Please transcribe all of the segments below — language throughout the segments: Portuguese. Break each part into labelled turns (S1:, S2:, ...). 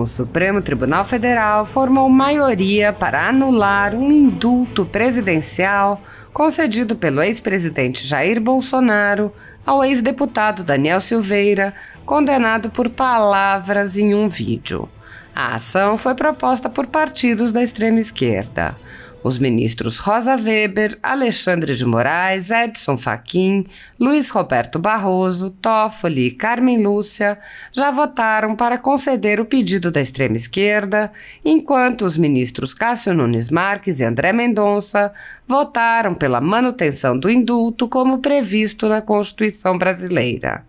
S1: O Supremo Tribunal Federal formou maioria para anular um indulto presidencial concedido pelo ex-presidente Jair Bolsonaro ao ex-deputado Daniel Silveira, condenado por palavras em um vídeo. A ação foi proposta por partidos da extrema esquerda. Os ministros Rosa Weber, Alexandre de Moraes, Edson Fachin, Luiz Roberto Barroso, Toffoli e Carmen Lúcia já votaram para conceder o pedido da extrema esquerda, enquanto os ministros Cássio Nunes Marques e André Mendonça votaram pela manutenção do indulto como previsto na Constituição brasileira.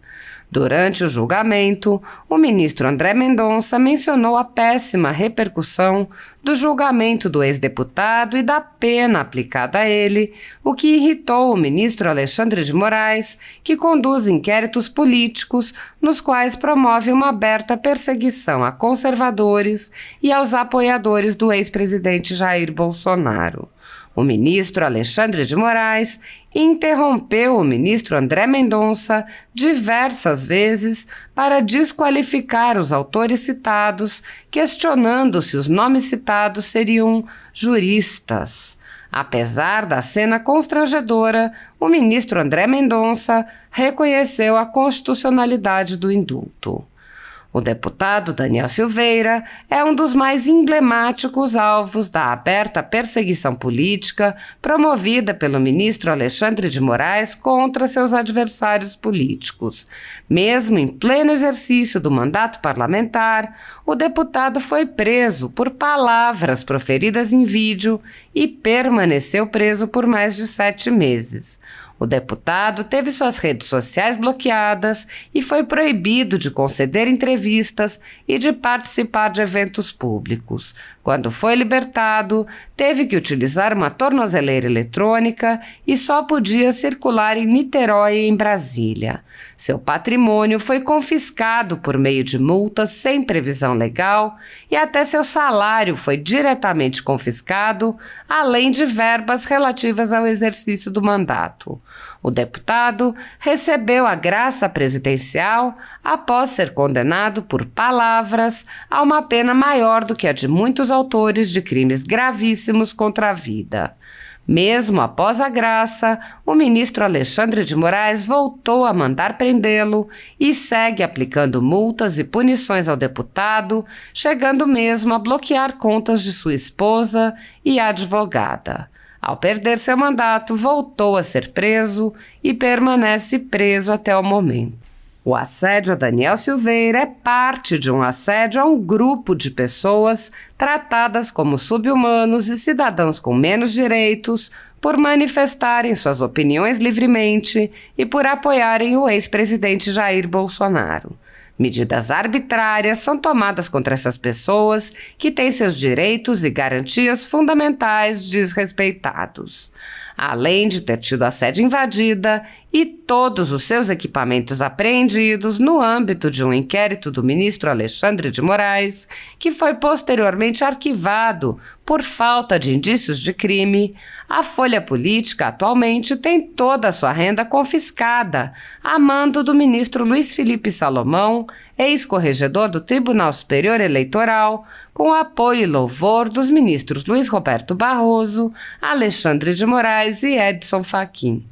S1: Durante o julgamento, o ministro André Mendonça mencionou a péssima repercussão do julgamento do ex-deputado e da pena aplicada a ele, o que irritou o ministro Alexandre de Moraes, que conduz inquéritos políticos nos quais promove uma aberta perseguição a conservadores e aos apoiadores do ex-presidente Jair Bolsonaro. O ministro Alexandre de Moraes interrompeu o ministro André Mendonça diversas vezes para desqualificar os autores citados, questionando se os nomes citados seriam juristas. Apesar da cena constrangedora, o ministro André Mendonça reconheceu a constitucionalidade do indulto. O deputado Daniel Silveira é um dos mais emblemáticos alvos da aberta perseguição política promovida pelo ministro Alexandre de Moraes contra seus adversários políticos. Mesmo em pleno exercício do mandato parlamentar, o deputado foi preso por palavras proferidas em vídeo e permaneceu preso por mais de 7 meses. O deputado teve suas redes sociais bloqueadas e foi proibido de conceder entrevistas e de participar de eventos públicos. Quando foi libertado, teve que utilizar uma tornozeleira eletrônica e só podia circular em Niterói e em Brasília. Seu patrimônio foi confiscado por meio de multas sem previsão legal e até seu salário foi diretamente confiscado, além de verbas relativas ao exercício do mandato. O deputado recebeu a graça presidencial após ser condenado por palavras a uma pena maior do que a de muitos autores de crimes gravíssimos contra a vida. Mesmo após a graça, o ministro Alexandre de Moraes voltou a mandar prendê-lo e segue aplicando multas e punições ao deputado, chegando mesmo a bloquear contas de sua esposa e advogada. Ao perder seu mandato, voltou a ser preso e permanece preso até o momento. O assédio a Daniel Silveira é parte de um assédio a um grupo de pessoas tratadas como sub-humanos e cidadãos com menos direitos por manifestarem suas opiniões livremente e por apoiarem o ex-presidente Jair Bolsonaro. Medidas arbitrárias são tomadas contra essas pessoas que têm seus direitos e garantias fundamentais desrespeitados. Além de ter tido a sede invadida e todos os seus equipamentos apreendidos no âmbito de um inquérito do ministro Alexandre de Moraes, que foi posteriormente arquivado por falta de indícios de crime, a Folha Política atualmente tem toda a sua renda confiscada, a mando do ministro Luiz Felipe Salomão, ex-corregedor do Tribunal Superior Eleitoral, com apoio e louvor dos ministros Luiz Roberto Barroso, Alexandre de Moraes e Edson Fachin.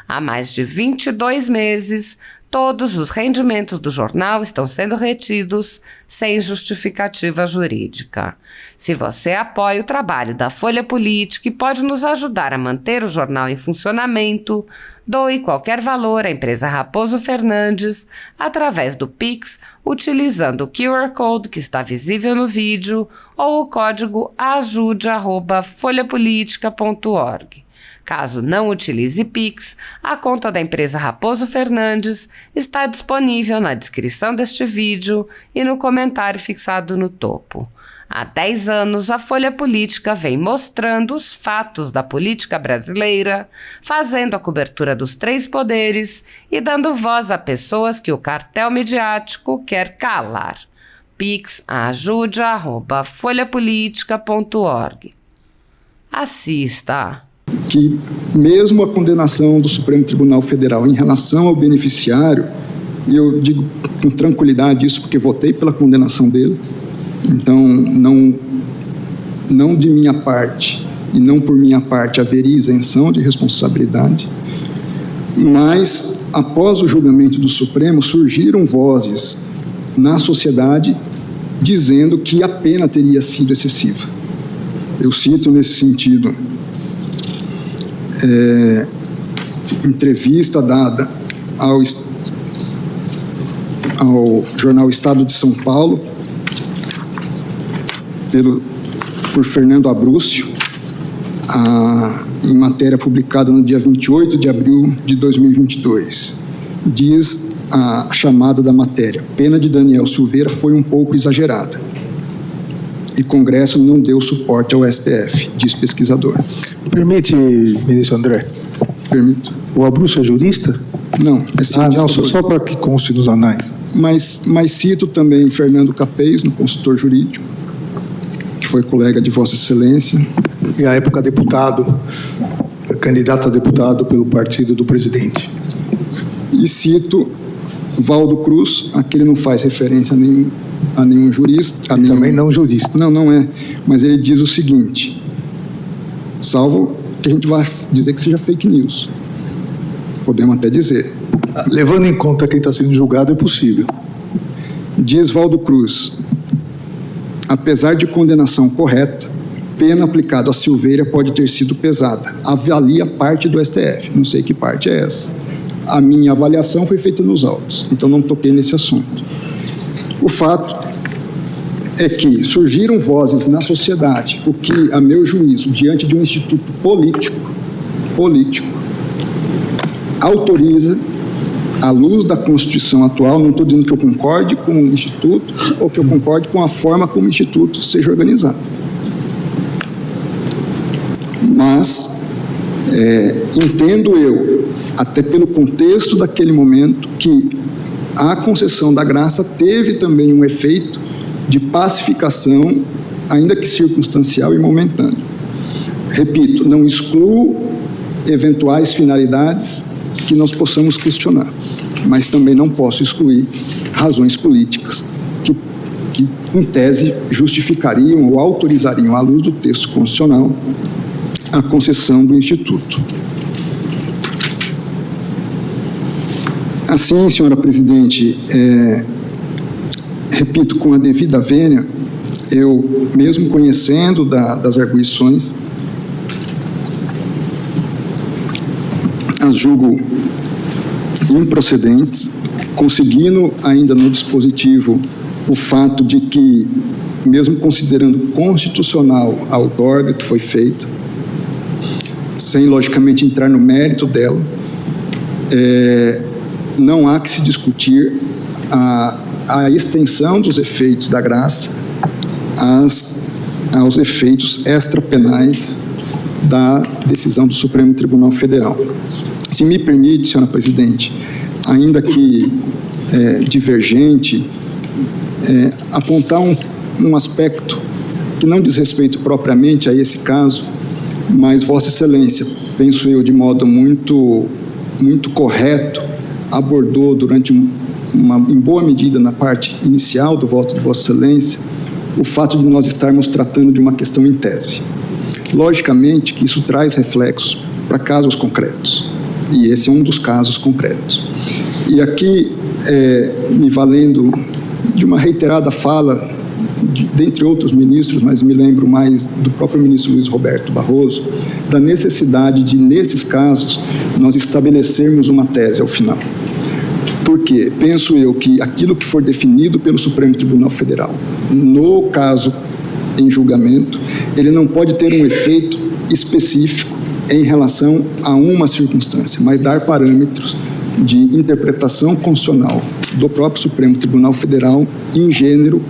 S1: Há mais de 22 meses, todos os rendimentos do jornal estão sendo retidos sem justificativa jurídica. Se você apoia o trabalho da Folha Política e pode nos ajudar a manter o jornal em funcionamento, doe qualquer valor à empresa Raposo Fernandes através do Pix, utilizando o QR Code que está visível no vídeo ou o código ajude@folhapolitica.org. Caso não utilize Pix, a conta da empresa Raposo Fernandes está disponível na descrição deste vídeo e no comentário fixado no topo. Há 10 anos, a Folha Política vem mostrando os fatos da política brasileira, fazendo a cobertura dos 3 poderes e dando voz a pessoas que o cartel midiático quer calar. Pix ajude@folhapolitica.org. Assista!
S2: Que mesmo a condenação do Supremo Tribunal Federal em relação ao beneficiário, e eu digo com tranquilidade isso porque votei pela condenação dele, Então, não de minha parte e não por minha parte haveria isenção de responsabilidade, mas após o julgamento do Supremo surgiram vozes na sociedade dizendo que a pena teria sido excessiva. Eu cito nesse sentido entrevista dada ao jornal Estado de São Paulo por Fernando Abrúcio, em matéria publicada no dia 28 de abril de 2022. Diz a chamada da matéria: pena de Daniel Silveira foi um pouco exagerada e Congresso não deu suporte ao STF, diz pesquisador.
S3: Permite, ministro André?
S2: Permito.
S3: O Abrúcio é jurista?
S2: Não, é cientista.
S3: Não, só para que conste nos anais.
S2: Mas cito também Fernando Capês, no consultor jurídico, que foi colega de Vossa Excelência.
S3: E à época candidato a deputado pelo partido do presidente.
S2: E cito Valdo Cruz, aquele não faz referência a nenhum jurista.
S3: Também não jurista.
S2: Não é. Mas ele diz o seguinte, salvo que a gente vai dizer que seja fake news. Podemos até dizer.
S3: Levando em conta quem está sendo julgado, é possível.
S2: Diz Valdo Cruz: apesar de condenação correta, pena aplicada a Silveira pode ter sido pesada. Avalia parte do STF. Não sei que parte é essa. A minha avaliação foi feita nos autos, então não toquei nesse assunto. O fato é que surgiram vozes na sociedade, o que, a meu juízo, diante de um instituto político, autoriza, à luz da Constituição atual, não estou dizendo que eu concorde com o Instituto ou que eu concorde com a forma como o Instituto seja organizado. Mas entendo eu, até pelo contexto daquele momento, que a concessão da graça teve também um efeito de pacificação, ainda que circunstancial e momentâneo. Repito, não excluo eventuais finalidades que nós possamos questionar, mas também não posso excluir razões políticas que em tese, justificariam ou autorizariam, à luz do texto constitucional, a concessão do Instituto. Assim, senhora presidente, repito, com a devida vênia, eu, mesmo conhecendo das arguições, as julgo improcedentes, conseguindo ainda no dispositivo o fato de que, mesmo considerando constitucional a outorga que foi feita, sem logicamente entrar no mérito dela, não há que se discutir a extensão dos efeitos da graça aos efeitos extrapenais da decisão do Supremo Tribunal Federal. Se me permite, senhora presidente, ainda que divergente, apontar um aspecto que não diz respeito propriamente a esse caso, mas Vossa Excelência, penso eu, de modo muito correto, abordou durante em boa medida na parte inicial do voto de Vossa Excelência, o fato de nós estarmos tratando de uma questão em tese. Logicamente que isso traz reflexos para casos concretos, e esse é um dos casos concretos. E aqui, me valendo de uma reiterada fala, dentre outros ministros, mas me lembro mais do próprio ministro Luiz Roberto Barroso, da necessidade de, nesses casos, nós estabelecermos uma tese ao final. Porque penso eu que aquilo que for definido pelo Supremo Tribunal Federal, no caso em julgamento, ele não pode ter um efeito específico em relação a uma circunstância, mas dar parâmetros de interpretação constitucional do próprio Supremo Tribunal Federal em gênero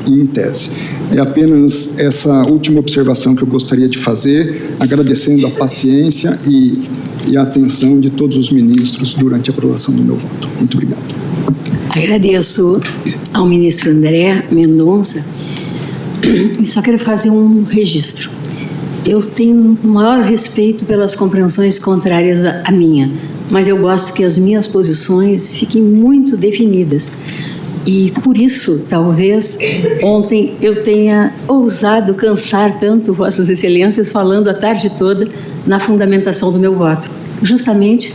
S2: e em tese. É apenas essa última observação que eu gostaria de fazer, agradecendo a paciência e a atenção de todos os ministros durante a aprovação do meu voto. Muito obrigado.
S4: Agradeço ao ministro André Mendonça e só quero fazer um registro. Eu tenho o maior respeito pelas compreensões contrárias à minha, mas eu gosto que as minhas posições fiquem muito definidas, E por isso, talvez, ontem eu tenha ousado cansar tanto Vossas Excelências falando a tarde toda na fundamentação do meu voto. Justamente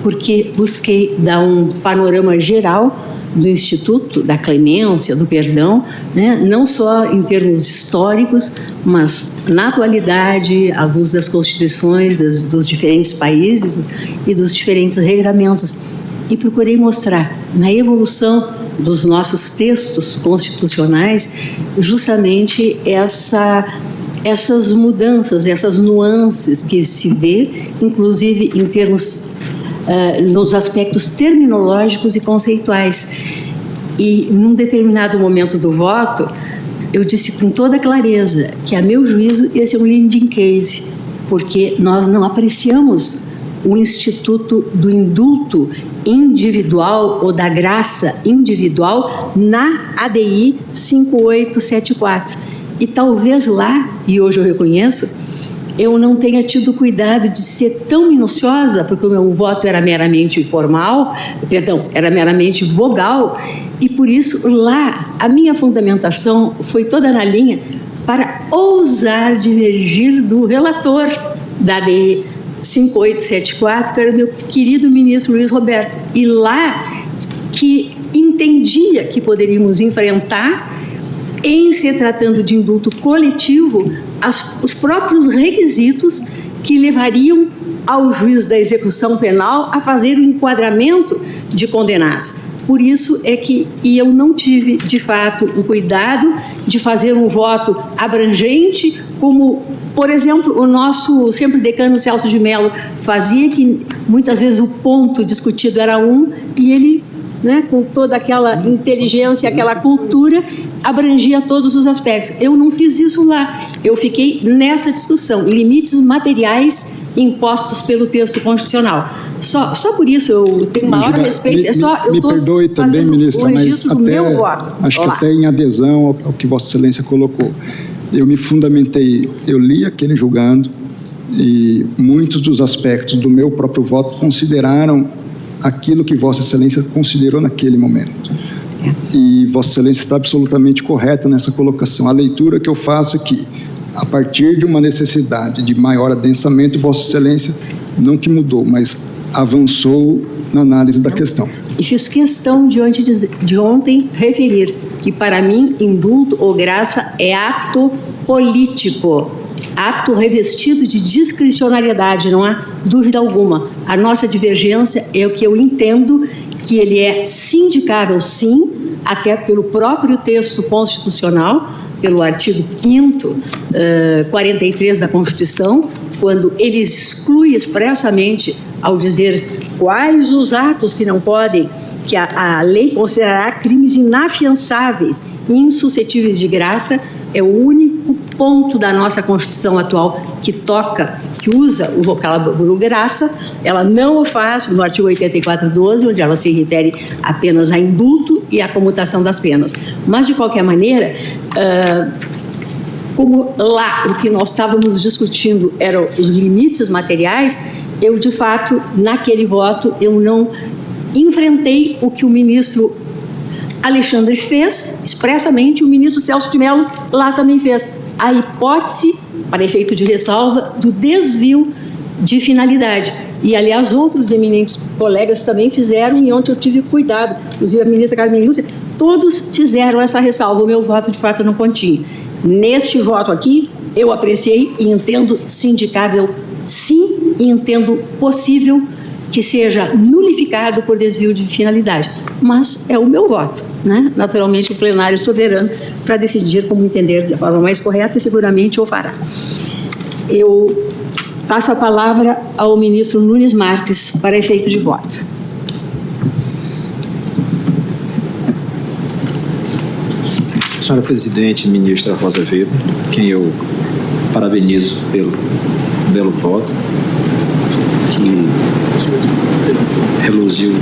S4: porque busquei dar um panorama geral do Instituto, da clemência, do perdão, né? Não só em termos históricos, mas na atualidade, à luz das constituições dos diferentes países e dos diferentes regramentos. E procurei mostrar na evolução dos nossos textos constitucionais justamente essas mudanças, essas nuances que se vê, inclusive em termos nos aspectos terminológicos e conceituais. E, num determinado momento do voto, eu disse com toda clareza que, a meu juízo, esse é um leading case, porque nós não apreciamos o instituto do indulto individual ou da graça individual na ADI 5874. E talvez lá, e hoje eu reconheço, eu não tenha tido cuidado de ser tão minuciosa, porque o meu voto era meramente era meramente vogal, e por isso lá a minha fundamentação foi toda na linha para ousar divergir do relator da ADI 5874, que era o meu querido ministro Luiz Roberto, e lá que entendia que poderíamos enfrentar, em se tratando de indulto coletivo, os próprios requisitos que levariam ao juiz da execução penal a fazer o enquadramento de condenados. Por isso é que eu não tive, de fato, o cuidado de fazer um voto abrangente, como, por exemplo, o nosso sempre decano Celso de Mello fazia, que muitas vezes o ponto discutido era um, e ele, né, com toda aquela inteligência, aquela cultura, abrangia todos os aspectos. Eu não fiz isso lá. Eu fiquei nessa discussão, limites materiais impostos pelo texto constitucional. Só por isso eu tenho maior respeito.
S2: Me perdoe também, ministra, mas
S4: meu voto.
S2: Acho que até em adesão ao que Vossa Excelência colocou. Eu me fundamentei, eu li aquele julgando e muitos dos aspectos do meu próprio voto consideraram aquilo que Vossa Excelência considerou naquele momento. E Vossa Excelência está absolutamente correta nessa colocação. A leitura que eu faço é que, a partir de uma necessidade de maior adensamento, Vossa Excelência não que mudou, mas avançou na análise da questão.
S4: E fiz questão de ontem referir que, para mim, indulto ou graça é ato político, ato revestido de discricionariedade, não há dúvida alguma. A nossa divergência é o que eu entendo que ele é sindicável, sim, até pelo próprio texto constitucional, pelo artigo 5º, 43 da Constituição, quando ele exclui expressamente ao dizer quais os atos que não podem, que a lei considerará crimes inafiançáveis e insuscetíveis de graça, é o único ponto da nossa Constituição atual que usa o vocábulo graça. Ela não o faz no artigo 84(12), onde ela se refere apenas a indulto e à comutação das penas. Mas, de qualquer maneira, como lá o que nós estávamos discutindo eram os limites materiais, eu, de fato, naquele voto, eu não enfrentei o que o ministro Alexandre fez, expressamente, o ministro Celso de Mello lá também fez. A hipótese, para efeito de ressalva, do desvio de finalidade. E, aliás, outros eminentes colegas também fizeram, e ontem eu tive cuidado, inclusive a ministra Carmen Lúcia, todos fizeram essa ressalva. O meu voto, de fato, não continha. Neste voto aqui, eu apreciei e entendo sindicável, sim, e entendo possível que seja nulificado por desvio de finalidade. Mas é o meu voto, né? Naturalmente, o plenário é soberano para decidir como entender da forma mais correta e seguramente o fará. Eu passo a palavra ao ministro Nunes Marques para efeito de voto.
S5: Senhora Presidente, ministra Rosa Weber, quem eu parabenizo pelo belo voto, que reluziu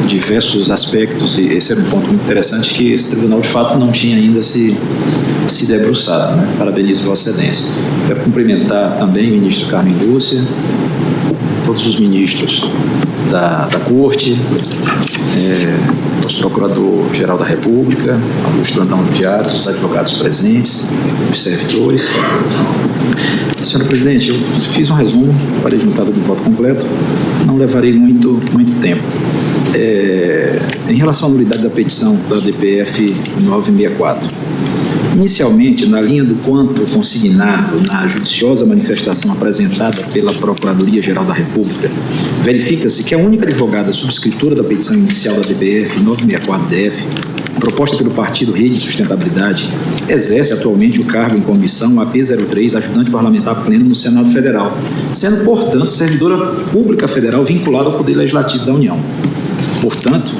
S5: diversos aspectos, e esse é um ponto muito interessante, que esse tribunal de fato não tinha ainda se debruçado, né? Parabenizo Vossa Excelência. Quero cumprimentar também o ministro Carmen Lúcia, todos os ministros da Corte, aos Procurador-Geral da República, aos plantão-diários, os advogados presentes, os servidores. Senhora Presidente, eu fiz um resumo para a juntada do voto completo, não levarei muito tempo. Em relação à nulidade da petição da DPF 964, inicialmente, na linha do quanto consignado na judiciosa manifestação apresentada pela Procuradoria-Geral da República, verifica-se que a única advogada subscritora da petição inicial da DPF 964-DF, proposta pelo partido Rede de Sustentabilidade, exerce atualmente o cargo em comissão AP03, ajudante parlamentar pleno no Senado Federal, sendo, portanto, servidora pública federal vinculada ao Poder Legislativo da União. Portanto,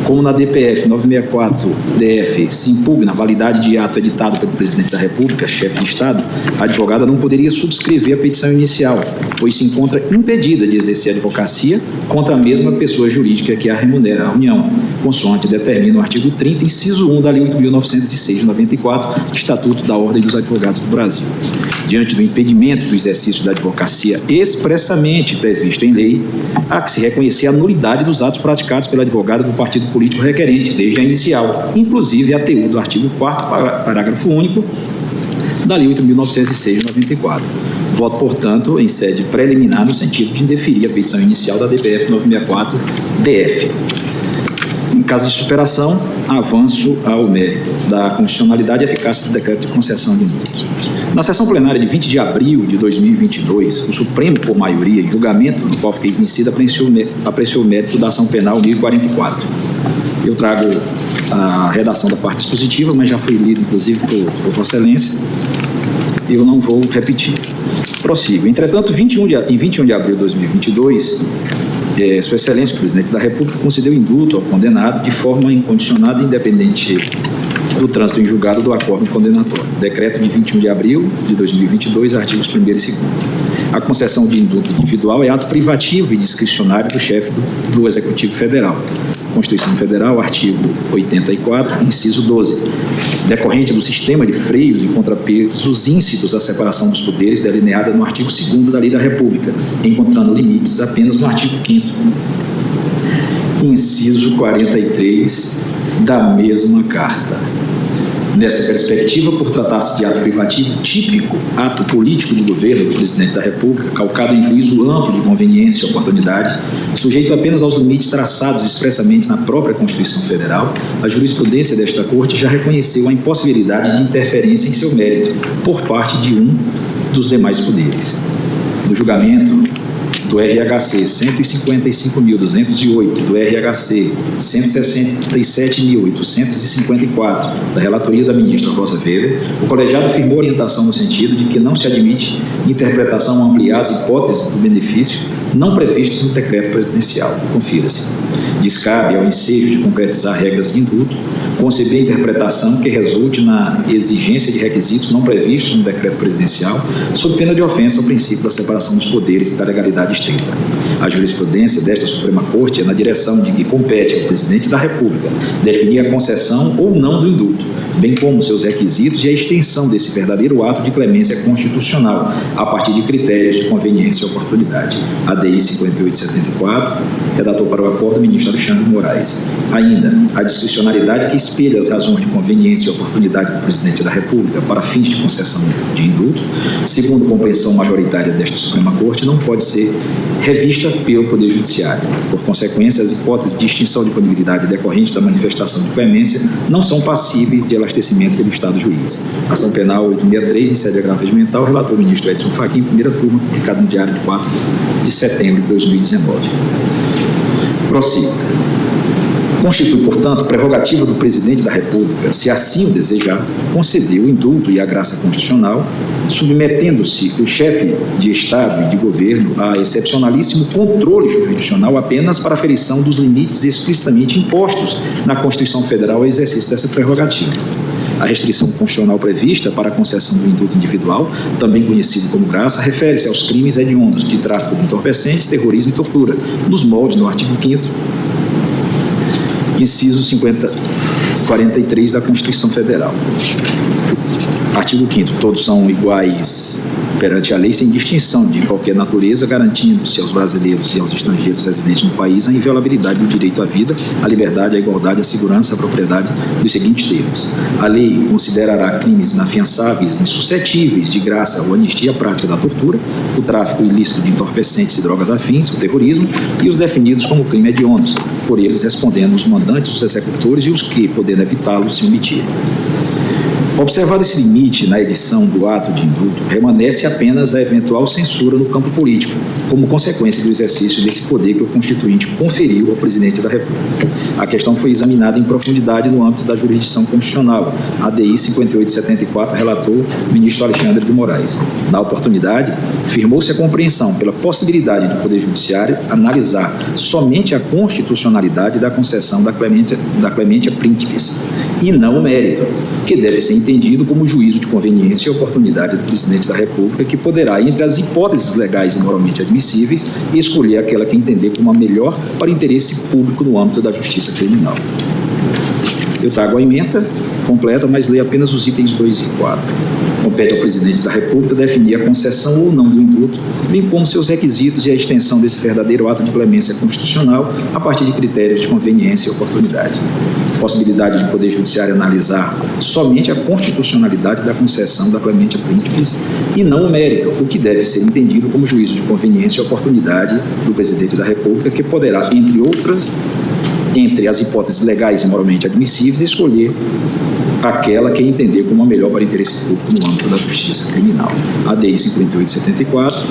S5: como na DPF 964-DF se impugna a validade de ato editado pelo Presidente da República, chefe de Estado, a advogada não poderia subscrever a petição inicial, pois se encontra impedida de exercer a advocacia contra a mesma pessoa jurídica que a remunera, a União, consoante determina o artigo 30, inciso 1 da Lei 8.906 de 94, Estatuto da Ordem dos Advogados do Brasil. Diante do impedimento do exercício da advocacia expressamente previsto em lei, há que se reconhecer a nulidade dos atos praticados pela advogada do partido político requerente, desde a inicial, inclusive a TU do artigo 4º, parágrafo único, da Lei 8.906 de 94. Voto, portanto, em sede preliminar no sentido de indeferir a petição inicial da DPF 964-DF. Em caso de superação, avanço ao mérito da constitucionalidade e eficácia do decreto de concessão de indultos. Na sessão plenária de 20 de abril de 2022, o Supremo, por maioria, em julgamento no qual fiquei vencido, apreciou o mérito da ação penal 1044. Eu trago a redação da parte dispositiva, mas já foi lido, inclusive, por Vossa Excelência. Eu não vou repetir. Prossigo. Entretanto, em 21 de abril de 2022, Sua Excelência, o Presidente da República, concedeu indulto ao condenado de forma incondicionada e independente do trânsito em julgado do acordo condenatório. Decreto de 21 de abril de 2022, artigos 1º e 2º. A concessão de indulto individual é ato privativo e discricionário do chefe do Executivo Federal. Constituição Federal, artigo 84, inciso 12, decorrente do sistema de freios e contrapesos íncidos à separação dos poderes delineada no artigo 2º da Lei da República, encontrando limites apenas no artigo 5º, inciso 43 da mesma Carta. Nessa perspectiva, por tratar-se de ato privativo típico, ato político do governo do Presidente da República, calcado em juízo amplo de conveniência e oportunidade, sujeito apenas aos limites traçados expressamente na própria Constituição Federal, a jurisprudência desta Corte já reconheceu a impossibilidade de interferência em seu mérito por parte de um dos demais poderes. No julgamento do RHC 155.208, do RHC 167.854, da relatoria da ministra Rosa Weber, o colegiado firmou orientação no sentido de que não se admite interpretação ampliar as hipóteses do benefício não previstas no decreto presidencial. Confira-se. Descabe ao ensejo de concretizar regras de indulto, conceber interpretação que resulte na exigência de requisitos não previstos no decreto presidencial, sob pena de ofensa ao princípio da separação dos poderes e da legalidade estrita. A jurisprudência desta Suprema Corte é na direção de que compete ao Presidente da República definir a concessão ou não do indulto, bem como seus requisitos e a extensão desse verdadeiro ato de clemência constitucional, a partir de critérios de conveniência e oportunidade. ADI 5874, redator para o acordo, ministro Alexandre Moraes. Ainda, a discricionariedade que espelha as razões de conveniência e oportunidade do Presidente da República para fins de concessão de indulto, segundo compreensão majoritária desta Suprema Corte, não pode ser revista pelo Poder Judiciário. Por consequência, as hipóteses de extinção de punibilidade decorrentes da manifestação de clemência não são passíveis de elastecimento pelo Estado juiz. Ação Penal 863, em sede agravo regimental, relator o ministro Edson Fachin, primeira turma, publicado no Diário de 4 de setembro de 2019. Prossigo. Constitui, portanto, prerrogativa do Presidente da República, se assim o desejar, conceder o indulto e a graça constitucional, submetendo-se o chefe de Estado e de governo a excepcionalíssimo controle jurisdicional apenas para a aferição dos limites explicitamente impostos na Constituição Federal ao exercício dessa prerrogativa. A restrição constitucional prevista para a concessão do indulto individual, também conhecido como graça, refere-se aos crimes hediondos de tráfico de entorpecentes, terrorismo e tortura, nos moldes do artigo 5º, inciso 43 da Constituição Federal. Artigo 5º. Todos são iguais perante a lei sem distinção de qualquer natureza, garantindo-se aos brasileiros e aos estrangeiros residentes no país a inviolabilidade do direito à vida, à liberdade, à igualdade, à segurança, à propriedade, dos seguintes termos. A lei considerará crimes inafiançáveis, insuscetíveis de graça ou anistia a prática da tortura, o tráfico ilícito de entorpecentes e drogas afins, o terrorismo e os definidos como crime hediondos, por eles respondendo os mandantes, os executores e os que, podendo evitá-lo, se omitirem. Observado esse limite na edição do ato de indulto, permanece apenas a eventual censura no campo político, como consequência do exercício desse poder que o Constituinte conferiu ao Presidente da República. A questão foi examinada em profundidade no âmbito da jurisdição constitucional, ADI 5874, relator o ministro Alexandre de Moraes. Na oportunidade, firmou-se a compreensão pela possibilidade do Poder Judiciário analisar somente a constitucionalidade da concessão da clemência príncipes, e não o mérito, que deve ser entendido como juízo de conveniência e oportunidade do Presidente da República, que poderá, entre as hipóteses legais e moralmente admissíveis, escolher aquela que entender como a melhor para o interesse público no âmbito da justiça criminal. Eu trago a emenda completa, mas leio apenas os itens 2 e 4. Compete ao Presidente da República definir a concessão ou não do indulto, bem como seus requisitos e a extensão desse verdadeiro ato de clemência constitucional a partir de critérios de conveniência e oportunidade. Possibilidade de Poder Judiciário analisar somente a constitucionalidade da concessão da clemência príncipes e não o mérito, o que deve ser entendido como juízo de conveniência e oportunidade do Presidente da República, que poderá, entre as hipóteses legais e moralmente admissíveis, escolher aquela que entender como a melhor para o interesse público no âmbito da justiça criminal. ADI 5874,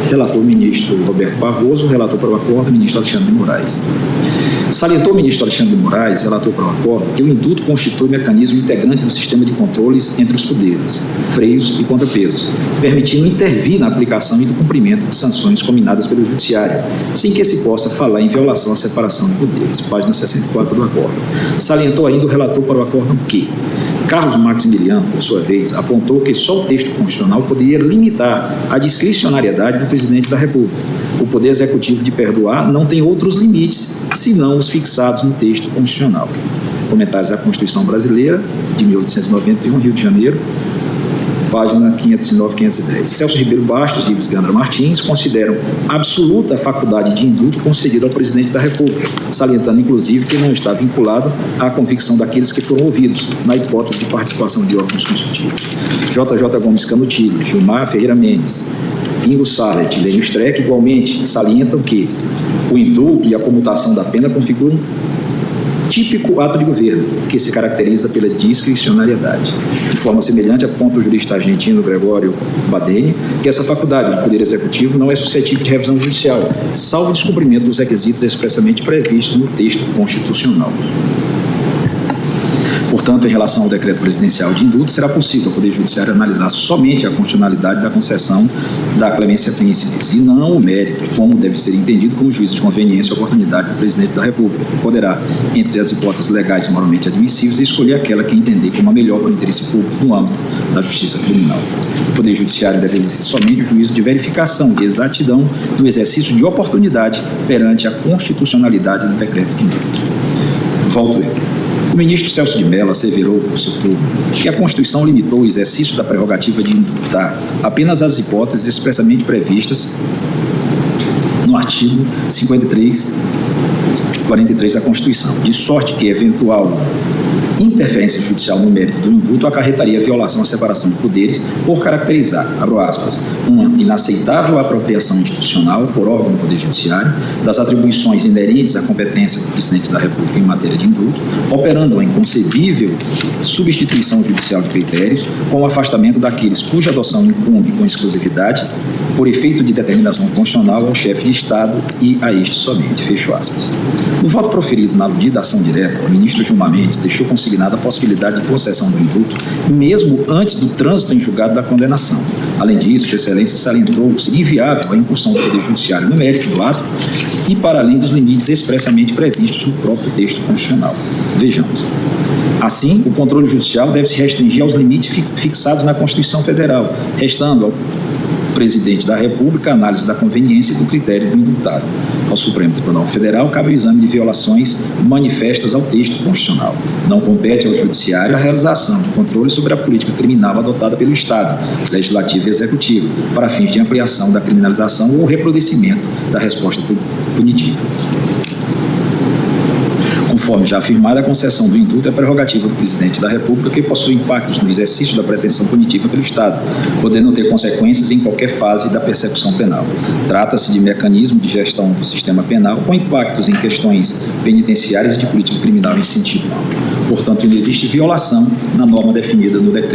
S5: relator o ministro Roberto Barroso, relator para o acordo, ministro Alexandre de Moraes. Salientou o ministro Alexandre de Moraes, relator para o acordo, que o indulto constitui mecanismo integrante do sistema de controles entre os poderes, freios e contrapesos, permitindo intervir na aplicação e no cumprimento de sanções combinadas pelo Judiciário, sem que se possa falar em violação à separação de poderes. Página 64 do acordo. Salientou ainda o relator para o acordo que Carlos Maximiliano, por sua vez, apontou que só o texto constitucional poderia limitar a discricionariedade do Presidente da República. O Poder Executivo de perdoar não tem outros limites, senão os fixados no texto constitucional. Comentários da Constituição Brasileira, de 1891, Rio de Janeiro, página 509 e 510. Celso Ribeiro Bastos e Ives Gandra Martins consideram absoluta a faculdade de indulto concedida ao Presidente da República, salientando, inclusive, que não está vinculado à convicção daqueles que foram ouvidos, na hipótese de participação de órgãos consultivos. JJ Gomes Canutilho, Gilmar Ferreira Mendes, Ingo Sallet e Lênio Streck, igualmente, salientam que o indulto e a comutação da pena configuram típico ato de governo, que se caracteriza pela discricionariedade. De forma semelhante, aponta o jurista argentino Gregório Badeni que essa faculdade do Poder Executivo não é suscetível de revisão judicial, salvo o descumprimento dos requisitos expressamente previstos no texto constitucional. Portanto, em relação ao decreto presidencial de indulto, será possível ao Poder Judiciário analisar somente a constitucionalidade da concessão da clemência príncipes e não o mérito, como deve ser entendido como juízo de conveniência e oportunidade do Presidente da República, que poderá, entre as hipóteses legais e moralmente admissíveis, escolher aquela que entender como a melhor para o interesse público no âmbito da justiça criminal. O Poder Judiciário deve exercer somente o juízo de verificação de exatidão do exercício de oportunidade perante a constitucionalidade do decreto de indulto. Volto eu. O ministro Celso de Mello asseverou por seu turno que a Constituição limitou o exercício da prerrogativa de indultar apenas as hipóteses expressamente previstas no artigo 43 da Constituição, de sorte que eventual interferência judicial no mérito do indulto acarretaria violação à separação de poderes por caracterizar, abro aspas, uma inaceitável apropriação institucional por órgão do Poder Judiciário das atribuições inerentes à competência do Presidente da República em matéria de indulto, operando a inconcebível substituição judicial de critérios com o afastamento daqueles cuja adoção incumbe com exclusividade por efeito de determinação constitucional ao chefe de Estado e a este somente, fecho aspas. No voto proferido na aludida ação direta, o ministro Gilmar Mendes deixou consignada a possibilidade de concessão do indulto, mesmo antes do trânsito em julgado da condenação. Além disso, Sua Excelência salientou que seria inviável a incursão do Poder Judiciário no mérito do ato e para além dos limites expressamente previstos no próprio texto constitucional. Vejamos. Assim, o controle judicial deve se restringir aos limites fixados na Constituição Federal, restando ao Presidente da República a análise da conveniência e do critério do indultado. ao Supremo Tribunal Federal cabe o exame de violações manifestas ao texto constitucional. Não compete ao Judiciário a realização de controle sobre a política criminal adotada pelo Estado, Legislativo e Executivo, para fins de ampliação da criminalização ou recrudescimento da resposta punitiva. Conforme já afirmado, a concessão do indulto é prerrogativa do Presidente da República, que possui impactos no exercício da pretensão punitiva pelo Estado, podendo ter consequências em qualquer fase da persecução penal. Trata-se de mecanismo de gestão do sistema penal com impactos em questões penitenciárias e de política criminal em sentido amplo. Portanto, não existe violação na norma definida no decreto